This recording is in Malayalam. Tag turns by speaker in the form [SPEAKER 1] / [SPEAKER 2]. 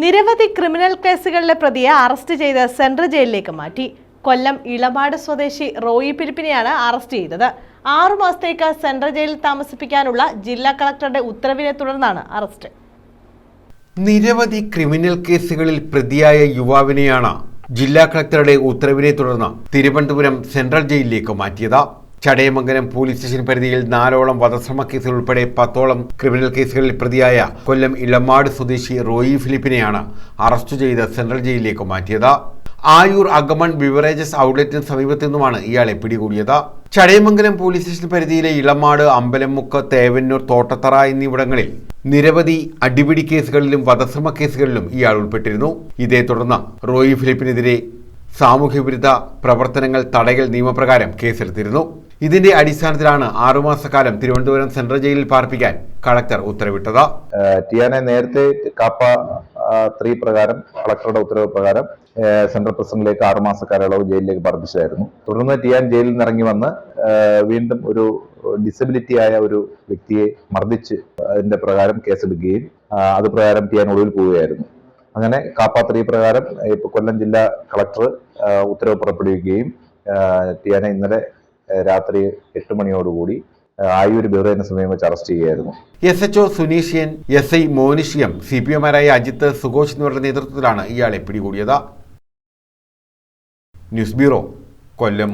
[SPEAKER 1] നിരവധി ക്രിമിനൽ കേസുകളിലെ പ്രതിയെ അറസ്റ്റ് ചെയ്ത് സെൻട്രൽ ജയിലിലേക്ക് മാറ്റി. കൊല്ലം ഇളമാട് സ്വദേശി റോയി ഫിലിപ്പിനെയാണ് അറസ്റ്റ് ചെയ്തത്. 6 മാസത്തേക്ക് സെൻട്രൽ ജയിലിൽ താമസിപ്പിക്കാനുള്ള ജില്ലാ കളക്ടറുടെ ഉത്തരവിനെ തുടർന്നാണ് അറസ്റ്റ്.
[SPEAKER 2] നിരവധി ക്രിമിനൽ കേസുകളിൽ പ്രതിയായ യുവാവിനെയാണ് ജില്ലാ കളക്ടറുടെ ഉത്തരവിനെ തുടർന്ന് തിരുവനന്തപുരം സെൻട്രൽ ജയിലിലേക്ക് മാറ്റിയത്. ചടയമംഗലം പോലീസ് സ്റ്റേഷൻ പരിധിയിൽ 4ഓളം വധശ്രമ കേസുകൾ ഉൾപ്പെടെ 10ഓളം ക്രിമിനൽ കേസുകളിൽ പ്രതിയായ കൊല്ലം ഇളമാട് സ്വദേശി റോയി ഫിലിപ്പിനെയാണ് അറസ്റ്റ് ചെയ്ത് സെൻട്രൽ ജയിലിലേക്ക് മാറ്റിയത്. ആയൂർ അഗമൺ ബിവറേജസ് ഔട്ട്ലെറ്റിന് സമീപത്തു നിന്നുമാണ് ഇയാളെ പിടികൂടിയത്. ചടയമംഗലം പോലീസ് സ്റ്റേഷൻ പരിധിയിലെ ഇളമാട്, അമ്പലമുക്ക്, തേവന്നൂർ, തോട്ടത്തറ എന്നിവിടങ്ങളിൽ നിരവധി അടിപിടി കേസുകളിലും വധശ്രമ കേസുകളിലും ഇയാൾ ഉൾപ്പെട്ടിരുന്നു. ഇതേ തുടർന്ന് റോയി ഫിലിപ്പിനെതിരെ സാമൂഹ്യവിരുദ്ധ പ്രവർത്തനങ്ങൾ തടയൽ നിയമപ്രകാരം കേസെടുത്തിരുന്നു. ഇതിന്റെ അടിസ്ഥാനത്തിലാണ് 6 മാസക്കാലം തിരുവനന്തപുരം സെൻട്രൽ ജയിലിൽ പാർപ്പിക്കാൻ കളക്ടർ ഉത്തരവിട്ടത്.
[SPEAKER 3] ടിയാനെ നേരത്തെ കാപ്പ 3 പ്രകാരം കളക്ടറുടെ ഉത്തരവ് പ്രകാരം സെൻട്രൽ പ്രസിഡന്റിലേക്ക് 6 മാസ കാലയളവ് ജയിലിലേക്ക് പാർപ്പിച്ചതായിരുന്നു. തുടർന്ന് ടിയാൻ ജയിലിൽ നിന്ന് ഇറങ്ങി വന്ന് വീണ്ടും ഒരു ഡിസബിലിറ്റി ആയ ഒരു വ്യക്തിയെ മർദ്ദിച്ച് അതിന്റെ പ്രകാരം കേസെടുക്കുകയും അത് പ്രകാരം ടിയാൻ ഒളിവിൽ പോവുകയായിരുന്നു. അങ്ങനെ കാപ്പ 3 പ്രകാരം ഇപ്പൊ കൊല്ലം ജില്ലാ കളക്ടർ ഉത്തരവ് പുറപ്പെടുവിക്കുകയും ടിയാനെ ഇന്നലെ രാത്രി 8 മണിയോടുകൂടി ആയൂർ ബിവറേജിന് സമയം വെച്ച് അറസ്റ്റ് ചെയ്യുകയായിരുന്നു.
[SPEAKER 2] SHO സുനീഷ്യൻ, SI മോനിഷ്യം, CPOമാരായ അജിത്ത്, സുഘോഷ് എന്നിവരുടെ നേതൃത്വത്തിലാണ് ഇയാളെ പിടികൂടിയത്. ന്യൂസ് ബ്യൂറോ, കൊല്ലം.